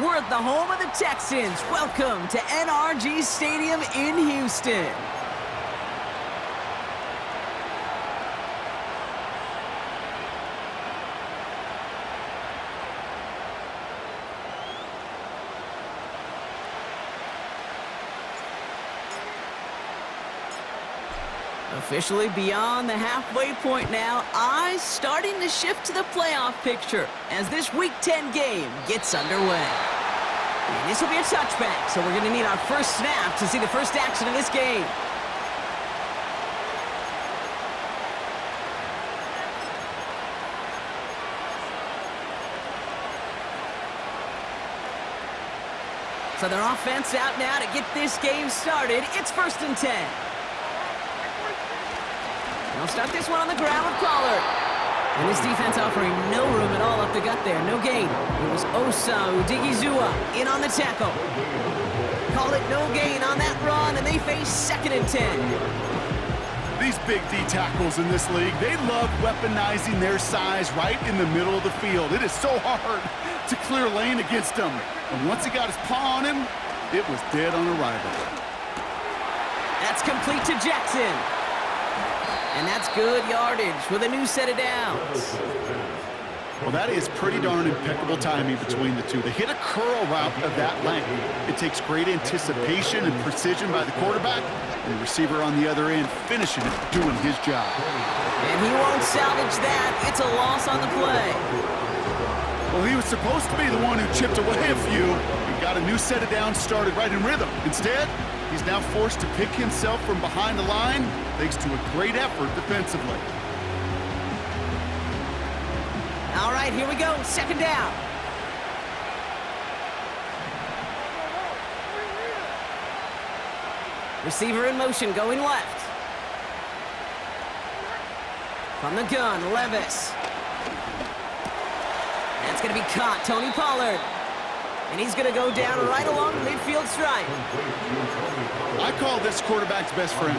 We're at the home of the Texans. Welcome to NRG Stadium in Houston. Officially beyond the halfway point now, eyes starting to shift to the playoff picture as this Week 10 game gets underway. And this will be a touchback, so we're going to need our first snap to see the first action of this game. So their offense out now to get this game started. It's 1st and 10. They'll start this one on the ground with Pollard. And this defense offering no room at all up the gut there. No gain. It was Osa Odigizua in on the tackle. Call it no gain on that run, and they face 2nd and 10. These big D tackles in this league, they love weaponizing their size right in the middle of the field. It is so hard to clear lane against them. And once he got his paw on him, it was dead on arrival. That's complete to Jackson. And that's good yardage with a new set of downs. Well, that is pretty darn impeccable timing between the two. They hit a curl route of that length. It takes great anticipation and precision by the quarterback, and the receiver on the other end finishing it, doing his job. And he won't salvage that. It's a loss on the play. Well, he was supposed to be the one who chipped away a few and got a new set of downs started right in rhythm. Instead, he's now forced to pick himself from behind the line thanks to a great effort defensively. All right, here we go. 2nd down. Receiver in motion, going left. From the gun, Levis. That's going to be caught, Tony Pollard. And he's going to go down right along the midfield stripe. I call this quarterback's best friend.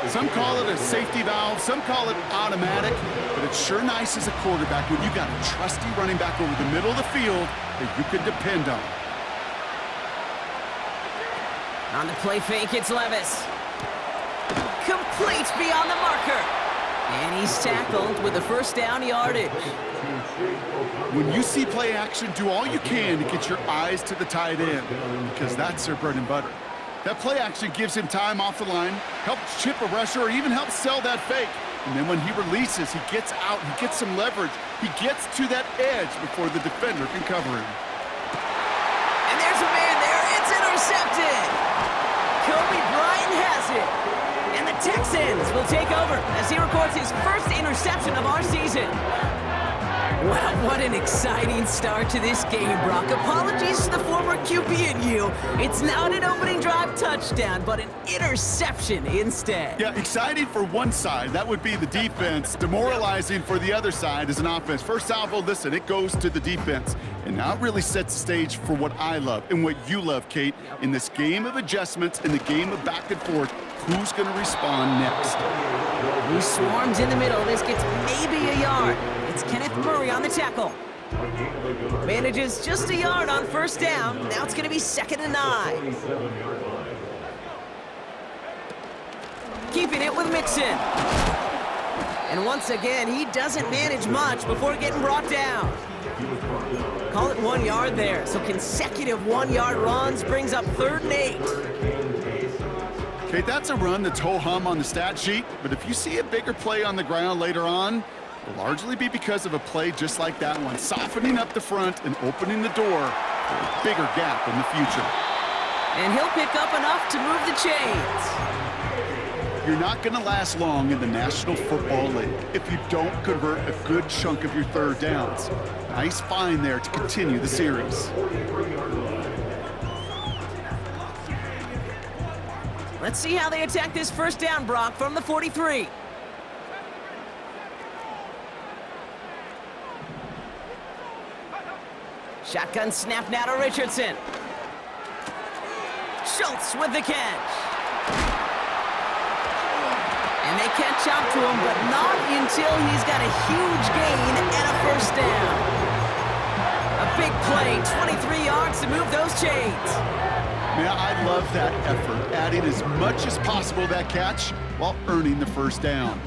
Some call it a safety valve, some call it automatic, but it's sure nice as a quarterback when you got a trusty running back over the middle of the field that you can depend on. On the play fake, it's Levis. Complete beyond the marker. And he's tackled with a 1st down yardage. When you see play action, do all you can to get your eyes to the tight end, because that's their bread and butter. That play action gives him time off the line, helps chip a rusher, or even helps sell that fake. And then when he releases, he gets out, he gets some leverage. He gets to that edge before the defender can cover him. And there's a man there. It's intercepted. Kobe Bryant has it. And the Texans will take over as he records his 1st interception of our season. Wow, what an exciting start to this game, Brock. Apologies to the former QB and you. It's not an opening drive touchdown, but an interception instead. Yeah, exciting for one side. That would be the defense. Demoralizing for the other side as an offense. First salvo, listen, it goes to the defense. And now it really sets the stage for what I love and what you love, Kate. In this game of adjustments, in the game of back and forth, who's going to respond next? He swarms in the middle. This gets maybe a yard. It's Kenneth Murray on the tackle. Manages just a yard on 1st down. Now it's going to be 2nd and 9. Keeping it with Mixon. And once again, he doesn't manage much before getting brought down. Call it 1 yard there. So consecutive 1-yard runs brings up 3rd and 8. Okay, that's a run that's ho-hum on the stat sheet, but if you see a bigger play on the ground later on, it'll largely be because of a play just like that one, softening up the front and opening the door for a bigger gap in the future. And he'll pick up enough to move the chains. You're not going to last long in the National Football League if you don't convert a good chunk of your 3rd downs. Nice find there to continue the series. Let's see how they attack this 1st down, Brock, from the 43. Shotgun snap now to Richardson. Schultz with the catch. And they catch up to him, but not until he's got a huge gain and a 1st down. A big play, 23 yards to move shades. Man, I love that effort, adding as much as possible to that catch while earning the first down.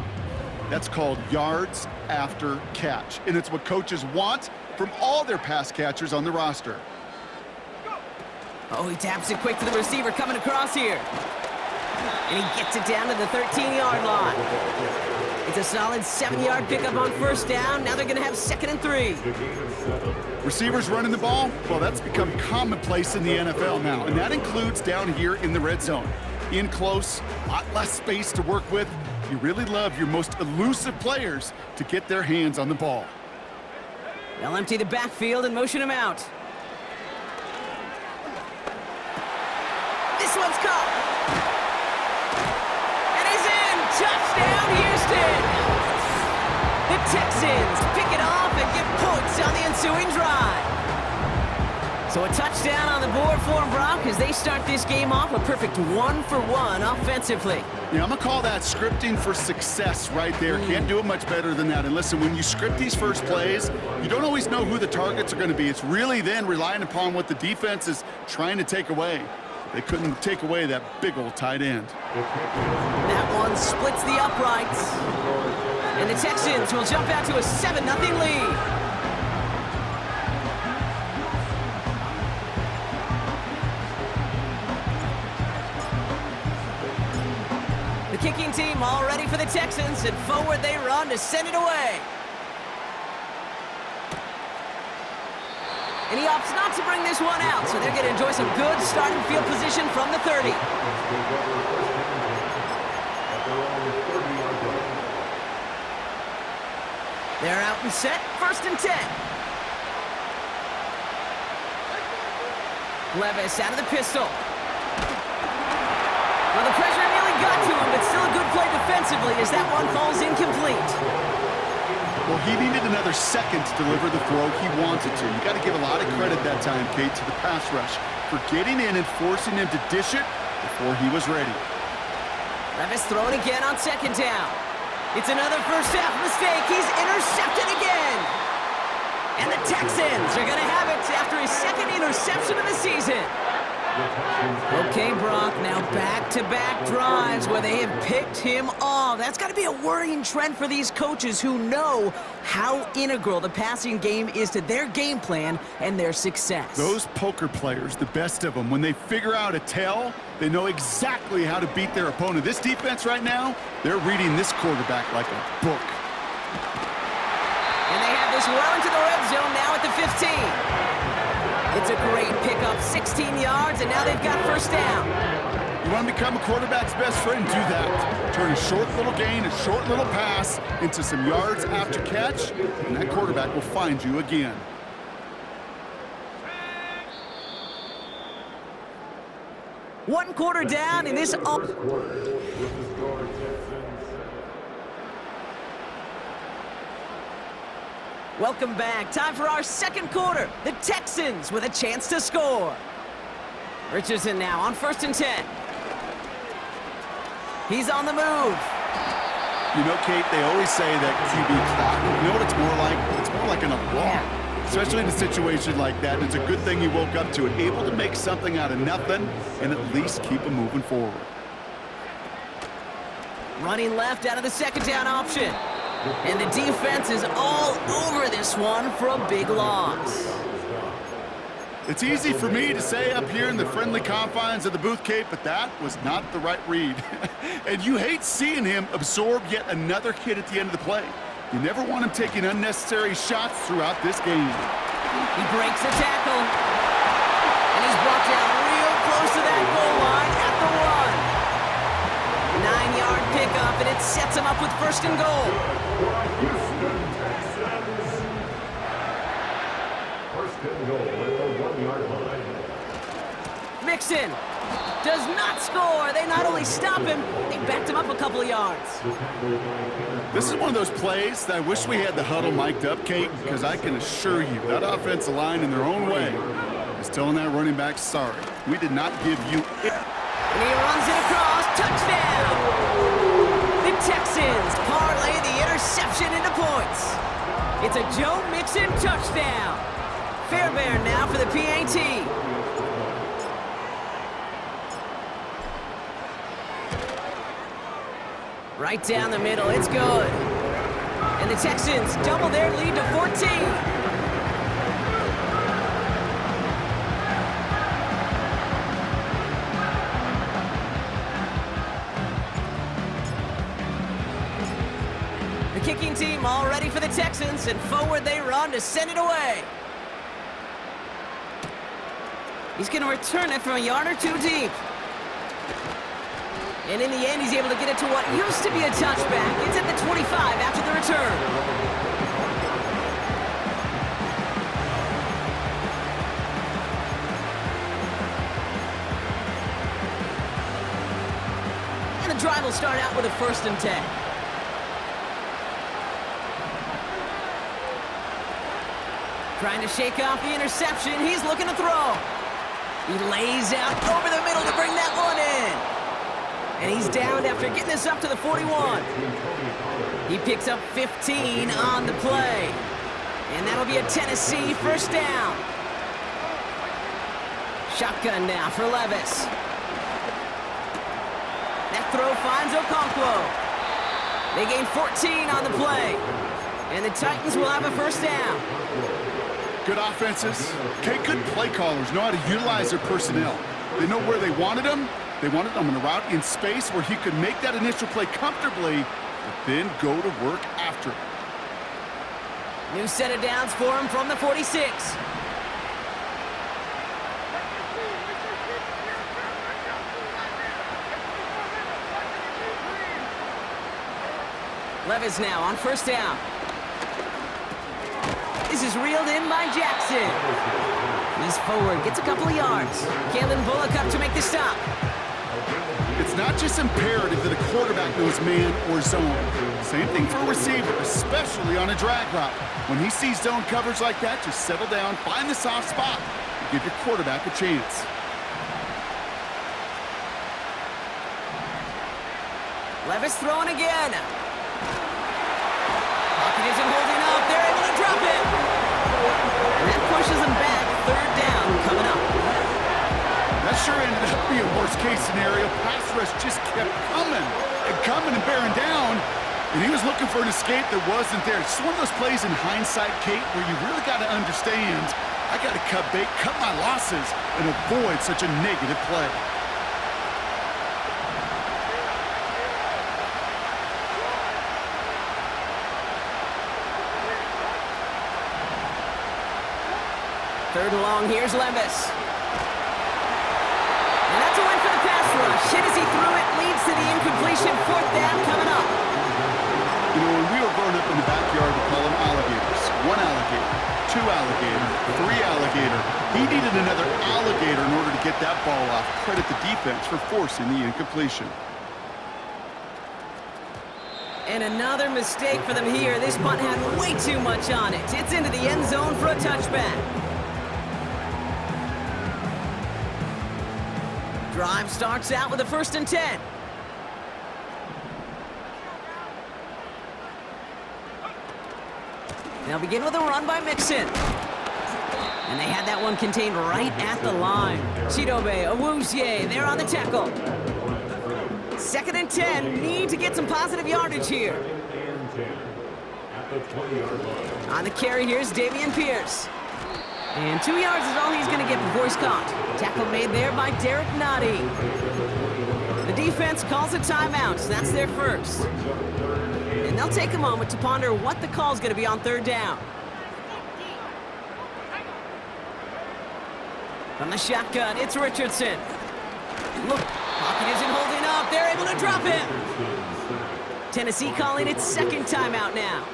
That's called yards after catch, and it's what coaches want from all their pass catchers on the roster. Oh, he taps it quick to the receiver coming across here. And he gets it down to the 13-yard line. It's a solid 7-yard pickup on first down. Now they're going to have 2nd and 3. Receivers running the ball, well, that's become commonplace in the NFL now, and that includes down here in the red zone. In close, a lot less space to work with. You really love your most elusive players to get their hands on the ball. They'll empty the backfield and motion him out. This one's caught. And he's in. Touchdown, Houston. The Texans pick it off and get points on the ensuing drive. So a touchdown on the board for them, Brock, as they start this game off a perfect 1-for-1 offensively. Yeah, I'm going to call that scripting for success right there. Can't do it much better than that. And listen, when you script these first plays, you don't always know who the targets are going to be. It's really then relying upon what the defense is trying to take away. They couldn't take away that big old tight end. That one splits the uprights. And the Texans will jump out to a 7-0 lead. The kicking team all ready for the Texans, and forward they run to send it away. And he opts not to bring this one out, so they're going to enjoy some good starting field position from the 30. They're out and set, 1st and 10. Levis out of the pistol. Well, the pressure nearly got to him, but still a good play defensively as that one falls incomplete. Well, he needed another second to deliver the throw he wanted to. You got to give a lot of credit that time, Kate, to the pass rush for getting in and forcing him to dish it before he was ready. Levis throwing again on 2nd down. It's another first half mistake. He's intercepted again. And the Texans are going to have it after his 2nd interception of the season. Okay, Brock, now back-to-back drives where they have picked him off. That's got to be a worrying trend for these coaches who know how integral the passing game is to their game plan and their success. Those poker players, the best of them, when they figure out a tell, they know exactly how to beat their opponent. This defense right now, they're reading this quarterback like a book. And they have this well into the red zone now at the 15. It's a great pickup, 16 yards, and now they've got first down. You want to become a quarterback's best friend? Do that. Turn a short little gain, a short little pass into some yards after catch, and that quarterback will find you again. One quarter down in this... Welcome back. Time for our 2nd quarter. The Texans with a chance to score. Richardson now on 1st and 10. He's on the move. You know, Kate, they always say that QB clock. You know what it's more like? It's more like an alarm, especially in a situation like that. It's a good thing you woke up to it, able to make something out of nothing and at least keep them moving forward. Running left out of the 2nd down option. And the defense is all over this one for a big loss. It's easy for me to say up here in the friendly confines of the booth, Kate, but that was not the right read. And you hate seeing him absorb yet another hit at the end of the play. You never want him taking unnecessary shots throughout this game. He breaks a tackle. And he's brought down real close to that goal line at the 1. 9-yard pickup, and it sets him up with 1st and goal. Mixon does not score. They not only stop him, they backed him up a couple of yards. This is one of those plays that I wish we had the huddle mic'd up, Kate, because I can assure you that offensive line in their own way is telling that running back, sorry, we did not give you it. And he runs it across. Touchdown! The Texans parlay the interception into points. It's a Joe Mixon touchdown. Fairbairn now for the PAT. Right down the middle, it's good. And the Texans double their lead to 14. The kicking team all ready for the Texans, and forward they run to send it away. He's going to return it from a yard or two deep. And in the end, he's able to get it to what used to be a touchback. It's at the 25 after the return. And the drive will start out with a 1st and 10. Trying to shake off the interception. He's looking to throw. He lays out over the middle to bring that one in. And he's downed after getting this up to the 41. He picks up 15 on the play. And that'll be a Tennessee 1st down. Shotgun now for Levis. That throw finds Okonkwo. They gain 14 on the play. And the Titans will have a 1st down. Good offenses. Okay, good play callers know how to utilize their personnel. They know where they wanted them. They wanted them in a route in space where he could make that initial play comfortably, but then go to work after it. New set of downs for him from the 46. Levis now on 1st down. This is reeled in by Jackson. He's forward, gets a couple of yards. Kalen Bullock up to make the stop. It's not just imperative that a quarterback knows man or zone. Same thing for a receiver, especially on a drag route. When he sees zone coverage like that, just settle down, find the soft spot, and give your quarterback a chance. Levis throwing again. Pocket isn't holding up. They're able to drop it. And that pushes them back. 3rd down coming up. That sure ended up being a worst-case scenario. Pass rush just kept coming and bearing down, and he was looking for an escape that wasn't there. It's one of those plays in hindsight, Kate, where you really got to understand, I got to cut bait, cut my losses, and avoid such a negative play. Third and long, here's Levis. And that's a win for the pass rush. Hit as he threw it, leads to the incompletion. 4th down coming up. You know, when we were growing up in the backyard, we call them alligators. 1 alligator, 2 alligator, 3 alligator. He needed another alligator in order to get that ball off. Credit the defense for forcing the incompletion. And another mistake for them here. This punt had way too much on it. It's into the end zone for a touchback. Drive starts out with a 1st and 10. They'll begin with a run by Mixon. And they had that one contained right at the line. Chidobe, Awuzie, they're on the tackle. 2nd and 10, need to get some positive yardage here. On the carry, here's Dameon Pierce. And 2 yards is all he's going to get before he's caught. Tackle made there by Derek Nottie. The defense calls a timeout. So that's their 1st. And they'll take a moment to ponder what the call is going to be on 3rd down. From the shotgun, it's Richardson. Look, pocket isn't holding up. They're able to drop it. Tennessee calling its 2nd timeout now,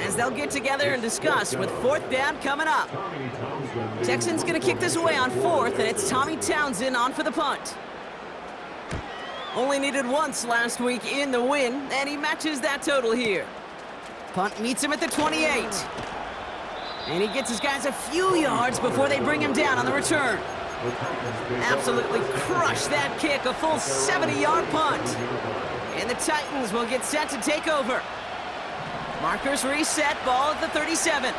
as they'll get together and discuss with 4th down coming up. Texans going to kick this away on 4th, and it's Tommy Townsend on for the punt. Only needed once last week in the win, and he matches that total here. Punt meets him at the 28. And he gets his guys a few yards before they bring him down on the return. Absolutely crushed that kick, a full 70-yard punt. And the Titans will get set to take over. Markers reset, ball at the 37.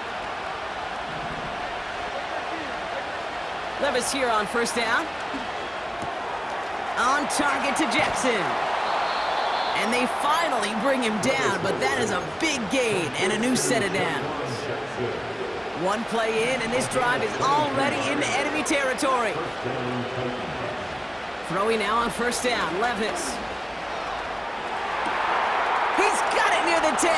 Levis here on 1st down. On target to Jackson. And they finally bring him down, but that is a big gain and a new set of downs. One play in, and this drive is already into enemy territory. Throwing now on first down, Levis. He's got it near the 10.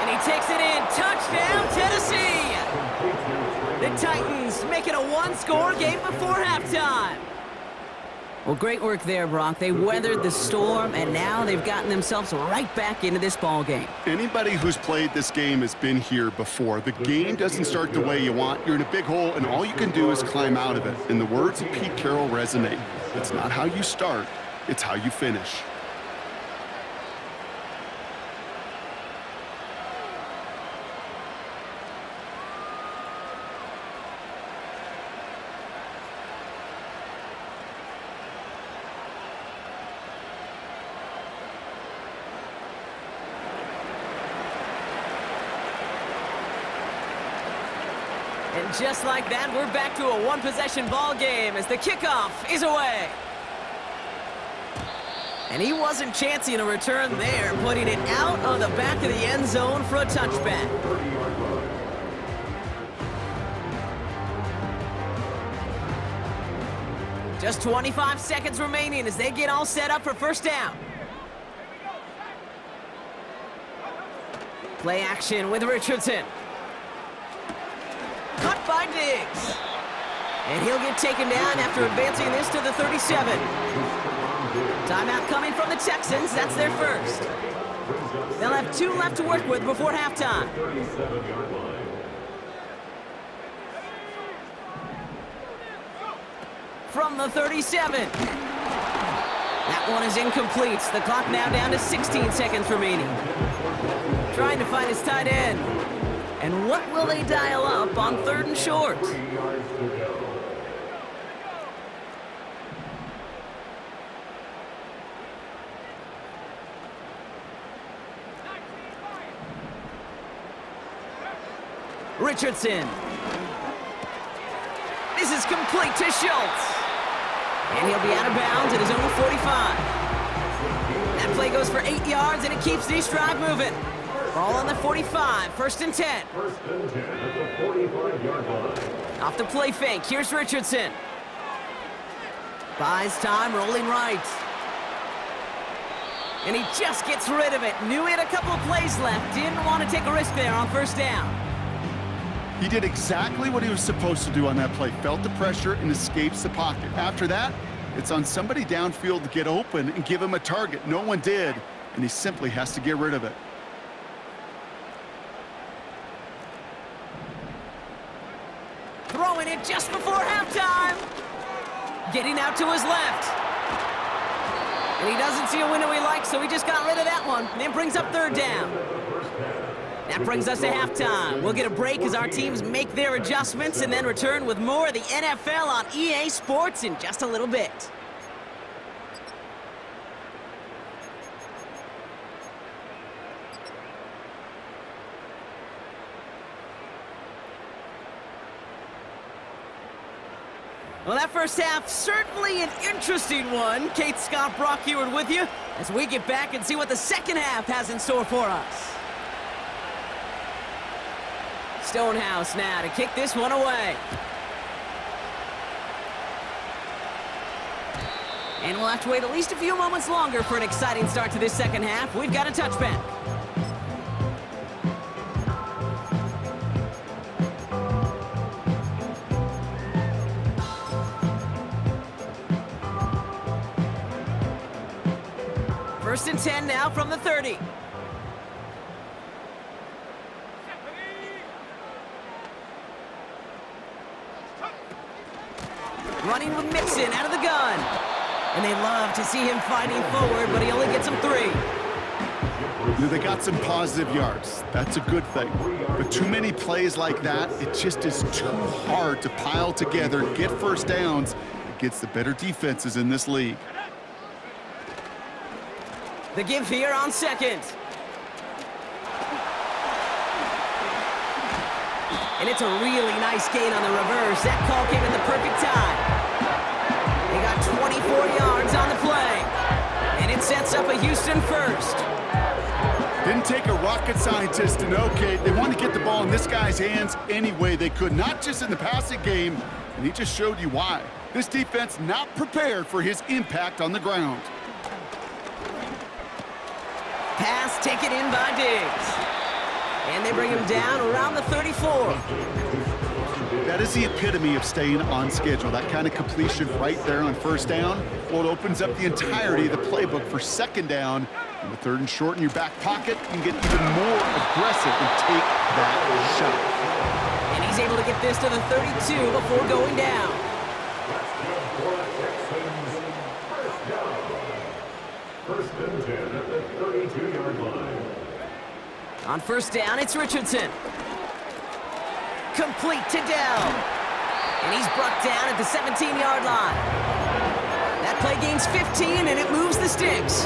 And he takes it in. Touchdown, Tennessee! The Titans make it a one-score game before halftime. Well, great work there, Brock. They weathered the storm, and now they've gotten themselves right back into this ball game. Anybody who's played this game has been here before. The game doesn't start the way you want. You're in a big hole, and all you can do is climb out of it. And the words of Pete Carroll resonate. It's not how you start, it's how you finish. And just like that, we're back to a one-possession ball game as the kickoff is away. And he wasn't chancing a return there, putting it out on the back of the end zone for a touchback. Just 25 seconds remaining as they get all set up for first down. Play action with Richardson. Cut by Diggs. And he'll get taken down after advancing this to the 37. Timeout coming from the Texans. That's their first. They'll have 2 left to work with before halftime. From the 37. That one is incomplete. The clock now down to 16 seconds remaining. Trying to find his tight end. And what will they dial up on 3rd and short? Richardson. This is complete to Schultz. And he'll be out of bounds at his own 45. That play goes for 8 yards, and it keeps this drive moving. Ball on the 45, 1st and 10. First and 10 at the 45-yard line. Off the play fake, here's Richardson. Buys time, rolling right. And he just gets rid of it. Knew he had a couple of plays left. Didn't want to take a risk there on first down. He did exactly what he was supposed to do on that play. Felt the pressure and escapes the pocket. After that, it's on somebody downfield to get open and give him a target. No one did, and he simply has to get rid of it. Throwing it just before halftime. Getting out to his left. And he doesn't see a window he likes, so he just got rid of that one. And it brings up 3rd down. That brings us to halftime. We'll get a break as our teams make their adjustments and then return with more of the NFL on EA Sports in just a little bit. Well, that first half, certainly an interesting one. Kate, Scott, Brock Heward with you as we get back and see what the second half has in store for us. Stonehouse now to kick this one away. And we'll have to wait at least a few moments longer for an exciting start to this second half. We've got a touchback. First and 10 now from the 30. Running with Mixon out of the gun. And they love to see him fighting forward, but he only gets them 3. They got some positive yards. That's a good thing. But too many plays like that, it just is too hard to pile together, get first downs against the better defenses in this league. The give here on 2nd. And it's a really nice gain on the reverse. That call came at the perfect time. They got 24 yards on the play. And it sets up a Houston first. Didn't take a rocket scientist to know, Kate. They wanted to get the ball in this guy's hands any way they could, not just in the passing game, and he just showed you why. This defense not prepared for his impact on the ground. Pass taken in by Diggs. And they bring him down around the 34. That is the epitome of staying on schedule. That kind of completion right there on first down. Well, it opens up the entirety of the playbook for second down. And the third and short in your back pocket, you can get even more aggressive and take that shot. And he's able to get this to the 32 before going down. First and 10 at the 32-yard line. On first down, it's Richardson. Complete to Dell. And he's brought down at the 17-yard line. That play gains 15, and it moves the sticks.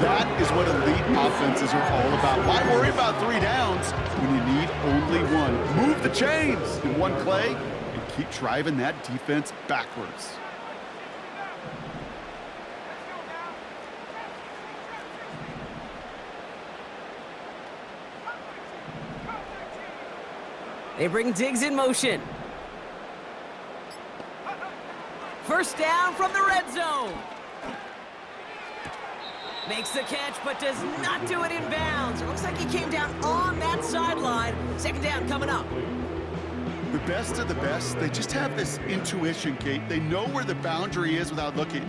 That is what elite offenses are all about. Why worry about 3 downs when you need only one? Move the chains in one play and keep driving that defense backwards. They bring Diggs in motion. First down from the red zone. Makes the catch, but does not do it in bounds. It looks like he came down on that sideline. Second down coming up. The best of the best, they just have this intuition, Kate. They know where the boundary is without looking.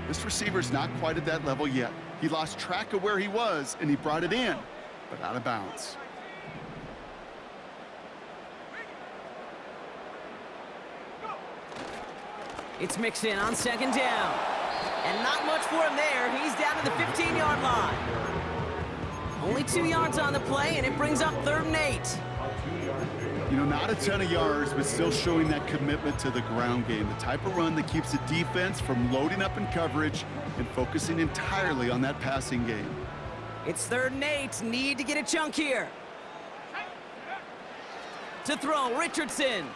This receiver's not quite at that level yet. He lost track of where he was, and he brought it in, but out of bounds. It's Mixon on second down. And not much for him there. He's down to the 15-yard line. Only 2 yards on the play, and it brings up 3rd and 8. You know, not a ton of yards, but still showing that commitment to the ground game. The type of run that keeps the defense from loading up in coverage and focusing entirely on that passing game. It's 3rd and 8. Need to get a chunk here. To throw, Richardson.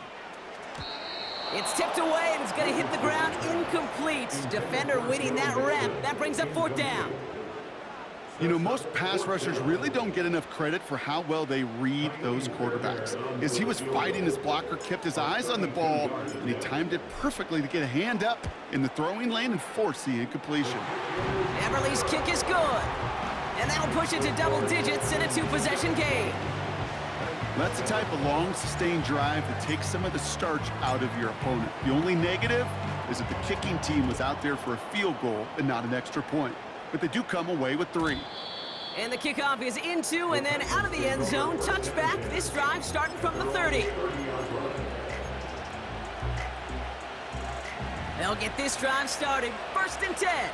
It's tipped away, and it's going to hit the ground incomplete. Defender winning that rep. That brings up 4th down. You know, most pass rushers really don't get enough credit for how well they read those quarterbacks. As he was fighting his blocker, kept his eyes on the ball, and he timed it perfectly to get a hand up in the throwing lane and force the incompletion. Everly's kick is good. And that'll push it to double digits in a 2-possession game. That's the type of long, sustained drive that takes some of the starch out of your opponent. The only negative is that the kicking team was out there for a field goal and not an extra point. But they do come away with 3. And the kickoff is into and then out of the end zone. Touchback. This drive starting from the 30. They'll get this drive started. 1st and 10.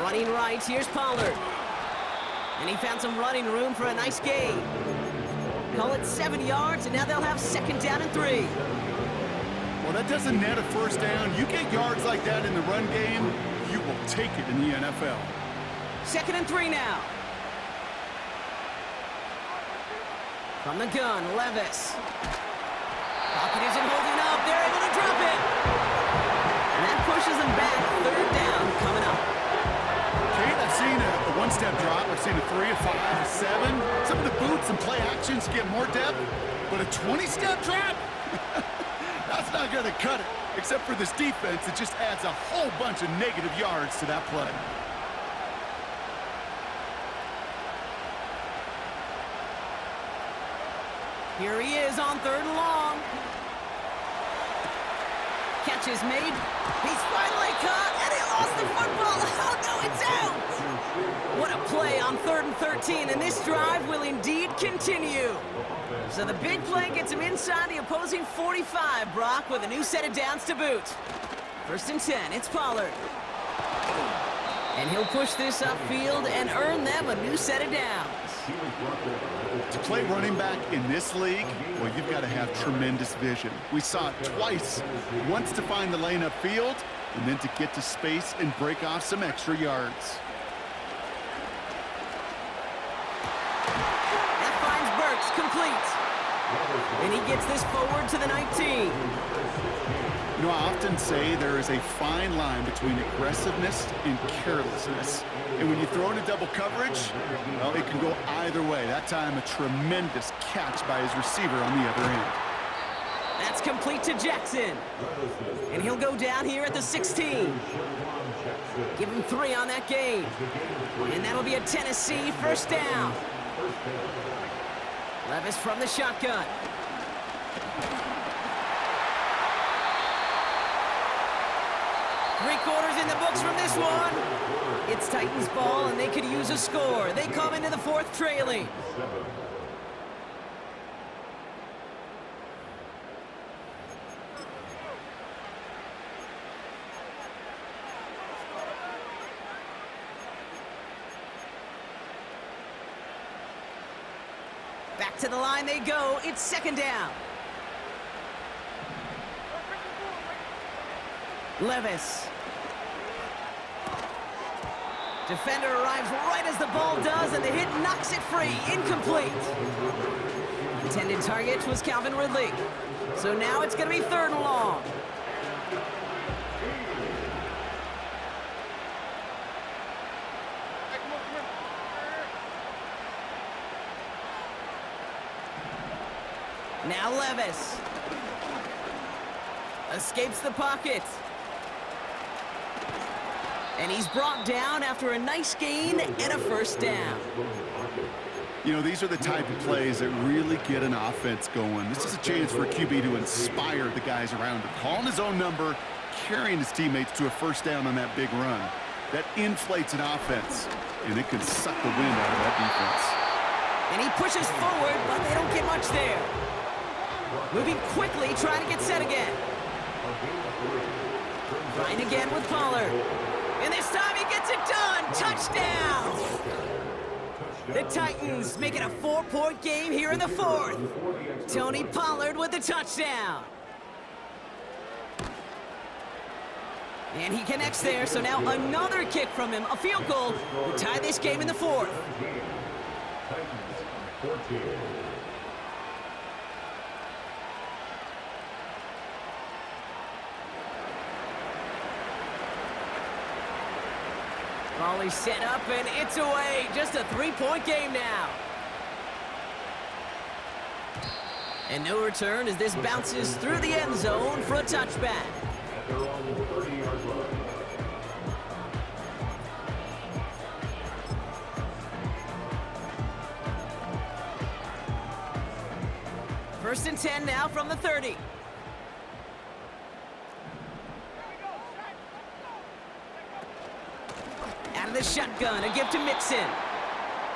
Running right, here's Pollard. And he found some running room for a nice gain. Call it 7 yards, and now they'll have 2nd down and 3. Well, that doesn't net a first down. You get yards like that in the run game, you will take it in the NFL. 2nd and 3 now. From the gun, Levis. Pocket isn't holding up. They're able to drop it. And that pushes them back. 3rd down coming up. Kate, I've seen a one-step drop. I've seen a 3, a 5, a 7. Some of the boots and play actions get more depth, but a 20-step drop? That's not going to cut it, except for this defense that just adds a whole bunch of negative yards to that play. Here he is on 3rd and long. Catch is made. He's finally caught, and he lost the football. Oh, no, it's out. What a play on 3rd and 13, and this drive will indeed continue. So the big play gets him inside the opposing 45, Brock, with a new set of downs to boot. 1st and 10, it's Pollard. And he'll push this upfield and earn them a new set of downs. To play running back in this league, well, you've got to have tremendous vision. We saw it twice, once to find the lane upfield, and then to get to space and break off some extra yards. That finds Burks complete. And he gets this forward to the 19. You know, I often say there is a fine line between aggressiveness and carelessness. And when you throw into double coverage, well, it can go either way. That time, a tremendous catch by his receiver on the other end. That's complete to Jackson. And he'll go down here at the 16. Give him 3 on that game. And that'll be a Tennessee first down. Levis from the shotgun. Three-quarters in the books from this one. It's Titans ball, and they could use a score. They come into the fourth trailing. Back to the line they go. It's second down. Levis. Defender arrives right as the ball does, and the hit knocks it free. Incomplete. Intended target was Calvin Ridley. So now it's going to be 3rd and long. Now Levis. Escapes the pocket. And he's brought down after a nice gain and a first down. You know, these are the type of plays that really get an offense going. This is a chance for a QB to inspire the guys around him. Calling his own number, carrying his teammates to a first down on that big run. That inflates an offense, and it can suck the wind out of that defense. And he pushes forward, but they don't get much there. Moving quickly, trying to get set again. Trying again with Pollard. And this time he gets it done. Touchdown! The Titans make it a 4-point game here in the 4th. Tony Pollard with the touchdown. And he connects there, so now another kick from him. A field goal will tie this game in the 4th. Volley set up, and it's away. Just a 3-point game now. And no return as this bounces through the end zone for a touchback. First and 10 now from the 30. Out of the shotgun, a give to Mixon.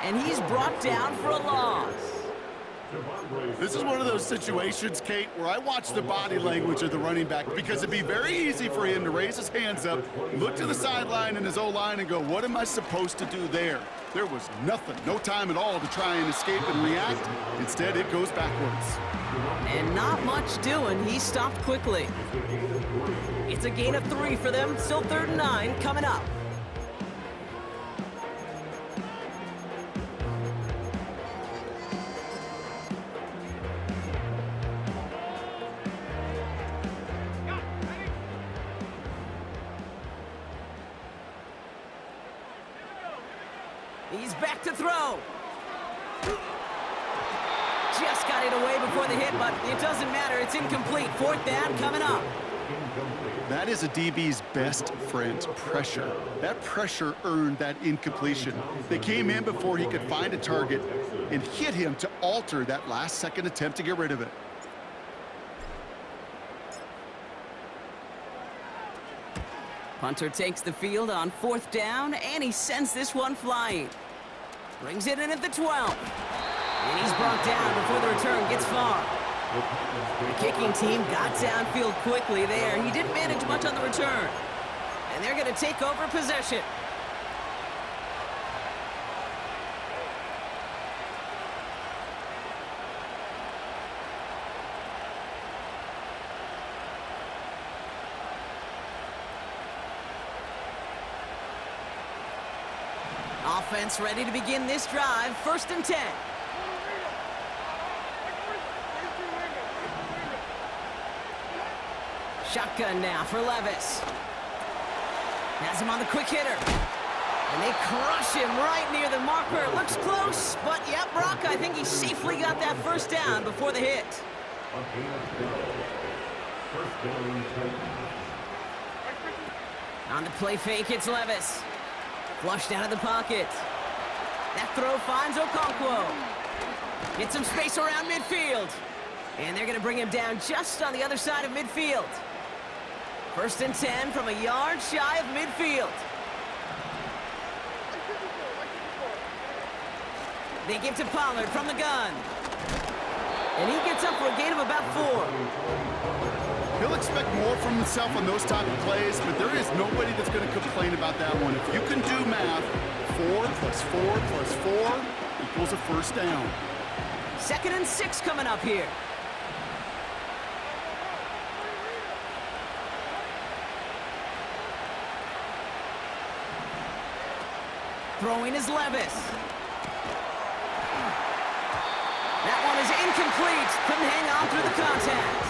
And he's brought down for a loss. This is one of those situations, Kate, where I watch the body language of the running back because it'd be very easy for him to raise his hands up, look to the sideline and his O-line and go, what am I supposed to do there? There was nothing, no time at all to try and escape and react. Instead, it goes backwards. And not much doing. He stopped quickly. It's a gain of 3 for them. Still 3rd and 9 coming up. He's back to throw. Just got it away before the hit, but it doesn't matter. It's incomplete. 4th down coming up. That is a DB's best friend, pressure. That pressure earned that incompletion. They came in before he could find a target and hit him to alter that last-second attempt to get rid of it. Punter takes the field on 4th down, and he sends this one flying. Brings it in at the 12. And he's brought down before the return gets far. The kicking team got downfield quickly there. He didn't manage much on the return. And they're going to take over possession. Offense ready to begin this drive. 1st and 10. Shotgun now for Levis. Has him on the quick hitter. And they crush him right near the marker. Looks close, but yep, Brock, I think he safely got that first down before the hit. On the play fake, it's Levis. Flushed out of the pocket. That throw finds Okonkwo. Get some space around midfield. And they're going to bring him down just on the other side of midfield. 1st and 10 from a yard shy of midfield. They give to Pollard from the gun. And he gets up for a gain of about 4. He'll expect more from himself on those type of plays, but there is nobody that's going to complain about that one. If you can do math, 4 plus 4 plus 4 equals a first down. 2nd and 6 coming up here. Throwing is Levis. That one is incomplete. Couldn't hang on through the contact.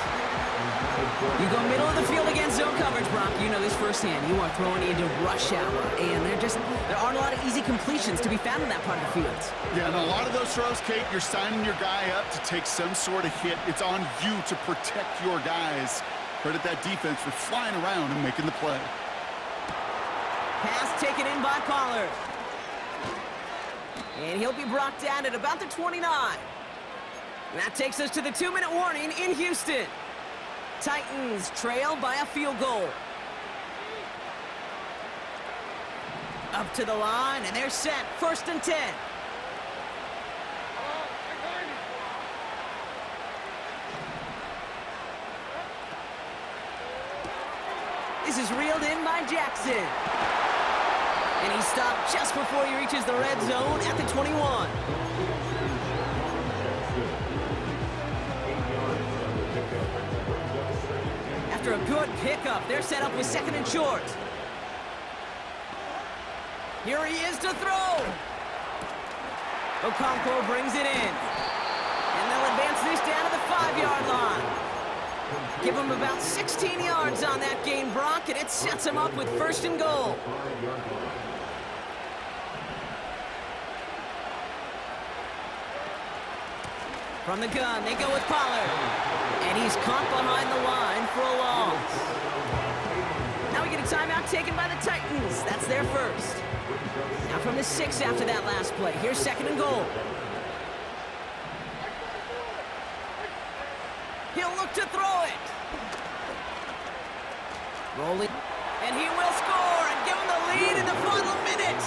You go middle of the field against zone coverage, Brock. You know this firsthand. You are throwing into rush hour, and there aren't a lot of easy completions to be found in that part of the field. Yeah, and a lot of those throws, Kate, you're signing your guy up to take some sort of hit. It's on you to protect your guys. Credit that defense for flying around and making the play. Pass taken in by Pollard. And he'll be brought down at about the 29. And that takes us to the 2-minute warning in Houston. Titans trail by a field goal. Up to the line, and they're set. 1st and 10. This is reeled in by Jackson. And he stopped just before he reaches the red zone at the 21. After a good pickup, they're set up with 2nd and short. Here he is to throw. Okonkwo brings it in. And they'll advance this down to the 5-yard line. Give him about 16 yards on that gain, Brock, and it sets him up with 1st and goal. From the gun, they go with Pollard. And he's caught behind the line for a loss. Now we get a timeout taken by the Titans. That's their first. Now from the 6 after that last play. Here's 2nd and goal. He'll look to throw it. Rolling. And he will score and give him the lead in the final minute.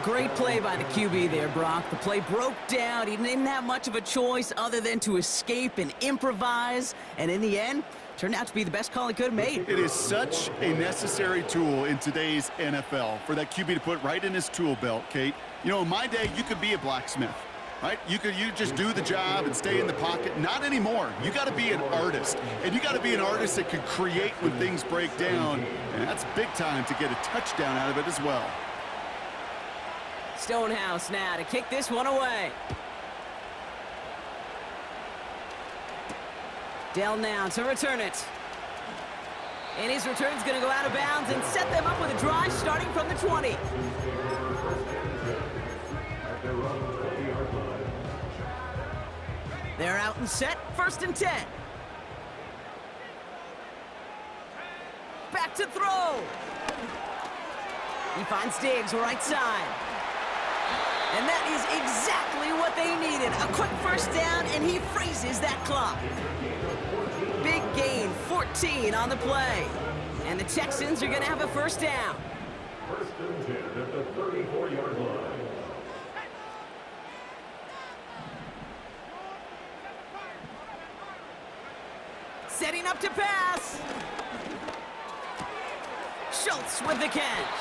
Great play by the QB there, Brock. The play broke down. He didn't have much of a choice other than to escape and improvise. And in the end, turned out to be the best call he could have made. It is such a necessary tool in today's NFL for that QB to put right in his tool belt, Kate. You know, in my day, you could be a blacksmith, right? You just do the job and stay in the pocket. Not anymore. You got to be an artist. And you got to be an artist that can create when things break down. And that's big time to get a touchdown out of it as well. Stonehouse now to kick this one away. Dell now to return it. And his return's going to go out of bounds and set them up with a drive starting from the 20. They're out and set. 1st and 10. Back to throw. He finds Diggs right side. And that is exactly what they needed. A quick first down, and he freezes that clock. Big gain, 14 on the play. And the Texans are going to have a first down. 1st and 10 at the 34-yard line. Setting up to pass. Schultz with the catch.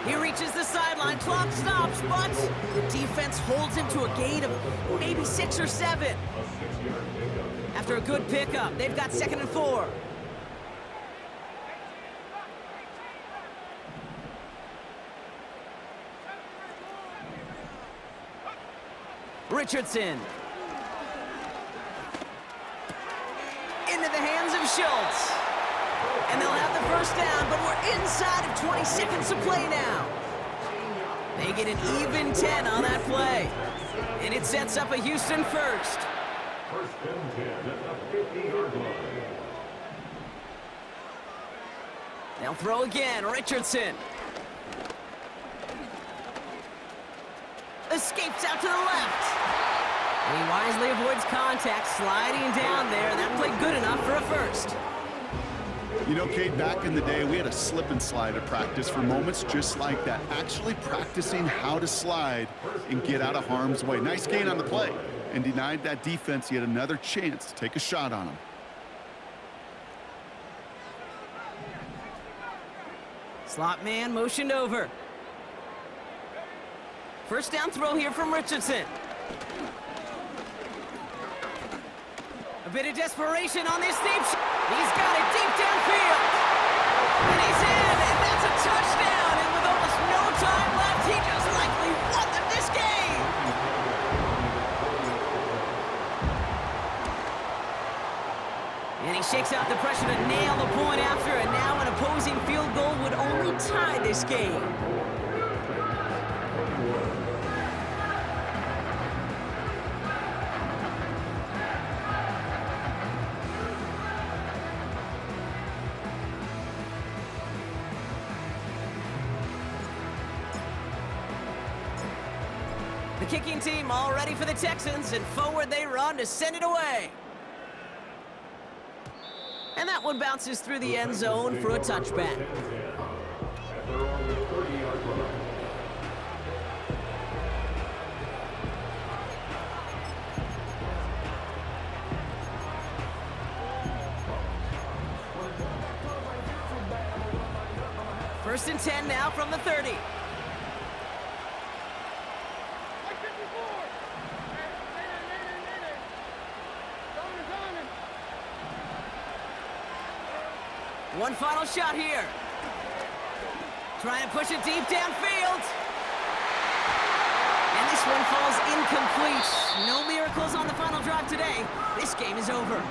He reaches the sideline, clock stops, but the defense holds him to a gain of maybe 6 or 7. After a good pickup, they've got 2nd and 4. Richardson. In into the hands of Schultz. And they'll have the first down, but we're inside of 20 seconds to play now. They get an even 10 on that play. And it sets up a Houston first. First and 10 at the 50-yard line. They'll throw again, Richardson. Escapes out to the left. And he wisely avoids contact, sliding down there. That played good enough for a first. You know, Kate, back in the day, we had a slip and slide at practice for moments just like that. Actually practicing how to slide and get out of harm's way. Nice gain on the play, and denied that defense yet another chance to take a shot on him. Slot man motioned over. First down throw here from Richardson. A bit of desperation on this deep shot. He's got it deep downfield. And he's in, and that's a touchdown. And with almost no time left, he just likely won them this game. And he shakes out the pressure to nail the point after, and now an opposing field goal would only tie this game. The kicking team all ready for the Texans, and forward they run to send it away. And that one bounces through the end zone for a touchback. At their own 30-yard line. First and 10 now from the 30. One final shot here. Trying to push it deep downfield. And this one falls incomplete. No miracles on the final drive today. This game is over.